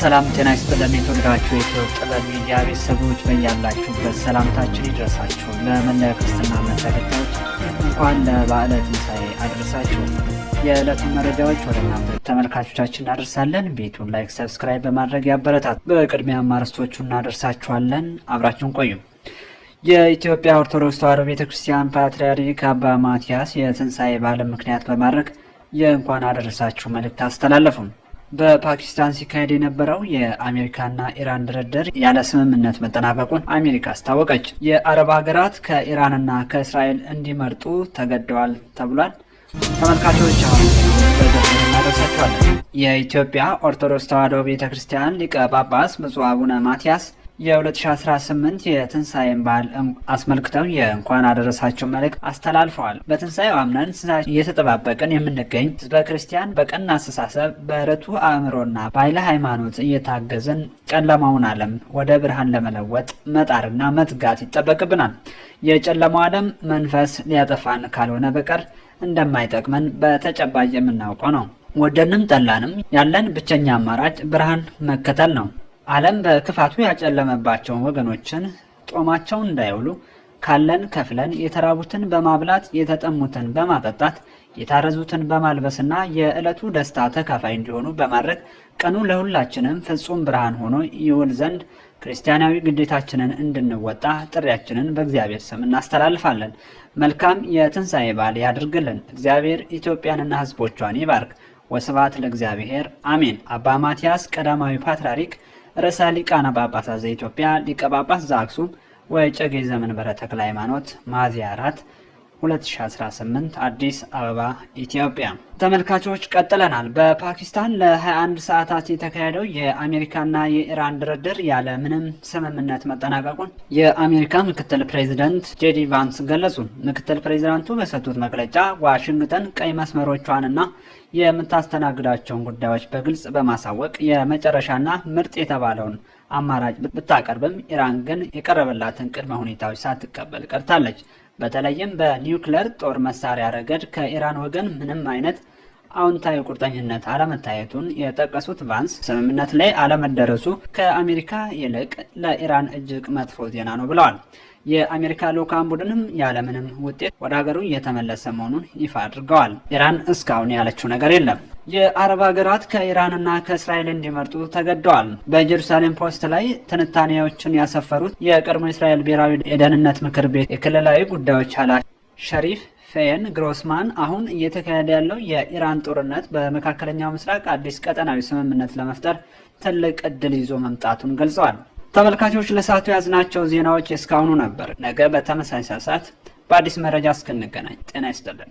ሰላም ጤና ይስጥልን። የተወደዳችሁ የኢትዮ ጥበብ ሚዲያ ቤተሰቦች በያላችሁበት ሰላምታችን ይድረሳችሁ። ለመላው ክርስትና እምነት ተከታዮች እንኳን ለበዓለ ትንሣኤ አደረሳችሁ። የዕለቱን መረጃዎች ወደ እናንተ ተመልካቾቻችን እናደርሳለን። ቤቱን ላይክ፣ ሰብስክራይብ በማድረግ ያበረታቱ። በቅድሚያ አርዕስቶቹን እናደርሳችኋለን። አብራችሁን ቆዩ። የኢትዮጵያ ኦርቶዶክስ ተዋሕዶ ቤተክርስቲያን ፓትርያርክ አባ ማትያስ የትንሣኤ በዓልን ምክንያት በማድረግ የእንኳን አደረሳችሁ መልእክት አስተላለፉ። በፓኪስታን ሲካሄድ የነበረው የአሜሪካና ኢራን ድርድር ያለ ስምምነት መጠናቀቁን አሜሪካ አስታወቀች። የአረብ ሀገራት ከኢራንና ከእስራኤል እንዲመርጡ ተገደዋል ተብሏል። ተመልካቾች አሁን በዝርዝር እናደርሳችኋለን። የኢትዮጵያ ኦርቶዶክስ ተዋሕዶ ቤተክርስቲያን ሊቀ ጳጳስ ብፁዕ አቡነ ማትያስ የ2018 የትንሣኤን በዓል አስመልክተው የእንኳን አደረሳችሁ መልእክት አስተላልፈዋል። በትንሣኤው አምነን እየተጠባበቅን የምንገኝ ህዝበ ክርስቲያን በቀና አስተሳሰብ በርቱ አእምሮና በኃይለ ሃይማኖት እየታገዝን ጨለማውን ዓለም ወደ ብርሃን ለመለወጥ መጣርና መትጋት ይጠበቅብናል። የጨለማው ዓለም መንፈስ ሊያጠፋን ካልሆነ በቀር እንደማይጠቅመን በተጨባጭ የምናውቀው ነው። ወደንም ጠላንም ያለን ብቸኛ አማራጭ ብርሃን መከተል ነው። ዓለም በክፋቱ ያጨለመባቸውን ወገኖችን ጦማቸውን እንዳይውሉ ካለን ከፍለን የተራቡትን በማብላት የተጠሙትን በማጠጣት የታረዙትን በማልበስና የዕለቱ ደስታ ተካፋይ እንዲሆኑ በማድረግ ቀኑ ለሁላችንም ፍጹም ብርሃን ሆኖ ይውል ዘንድ ክርስቲያናዊ ግዴታችንን እንድንወጣ ጥሪያችንን በእግዚአብሔር ስም እናስተላልፋለን። መልካም የትንሣኤ በዓል ያድርግልን። እግዚአብሔር ኢትዮጵያንና ሕዝቦቿን ይባርክ። ወስብሐት ለእግዚአብሔር አሜን። አባ ማትያስ ቀዳማዊ ፓትርያርክ ርዕሰ ሊቃነ ጳጳሳት ዘኢትዮጵያ ሊቀ ጳጳስ ዘአክሱም ወዕጨጌ ዘመንበረ ተክለ ሃይማኖት ሚያዝያ 4 2018 አዲስ አበባ ኢትዮጵያ። ተመልካቾች ቀጥለናል። በፓኪስታን ለ21 ሰዓታት የተካሄደው የአሜሪካና የኢራን ድርድር ያለ ምንም ስምምነት መጠናቀቁን የአሜሪካ ምክትል ፕሬዚዳንት ጄዲ ቫንስ ገለጹ። ምክትል ፕሬዚዳንቱ በሰጡት መግለጫ ዋሽንግተን ቀይ መስመሮቿንና የምታስተናግዳቸውን ጉዳዮች በግልጽ በማሳወቅ የመጨረሻና ምርጥ የተባለውን አማራጭ ብታቀርብም ኢራን ግን የቀረበላትን ቅድመ ሁኔታዎች ሳትቀበል ቀርታለች። በተለይም በኒውክሌር ጦር መሳሪያ ረገድ ከኢራን ወገን ምንም አይነት አዎንታዊ ቁርጠኝነት አለመታየቱን የጠቀሱት ቫንስ ስምምነት ላይ አለመደረሱ ከአሜሪካ ይልቅ ለኢራን እጅግ መጥፎ ዜና ነው ብለዋል። የአሜሪካ ልዑካን ቡድንም ያለምንም ውጤት ወደ ሀገሩ እየተመለሰ መሆኑን ይፋ አድርገዋል። ኢራን እስካሁን ያለችው ነገር የለም። የአረብ ሀገራት ከኢራንና ከእስራኤል እንዲመርጡ ተገደዋል። በጀሩሳሌም ፖስት ላይ ትንታኔዎችን ያሰፈሩት የቀድሞ እስራኤል ብሔራዊ የደህንነት ምክር ቤት የክልላዊ ጉዳዮች ኃላፊ ሸሪፍ ፌየን ግሮስማን አሁን እየተካሄደ ያለው የኢራን ጦርነት በመካከለኛው ምስራቅ አዲስ ቀጠናዊ ስምምነት ለመፍጠር ትልቅ እድል ይዞ መምጣቱን ገልጸዋል። ተመልካቾች ለሰዓቱ ያዝናቸው ዜናዎች እስካሁኑ ነበር። ነገ በተመሳሳይ ሰዓት በአዲስ መረጃ እስክንገናኝ ጤና ይስጥልን።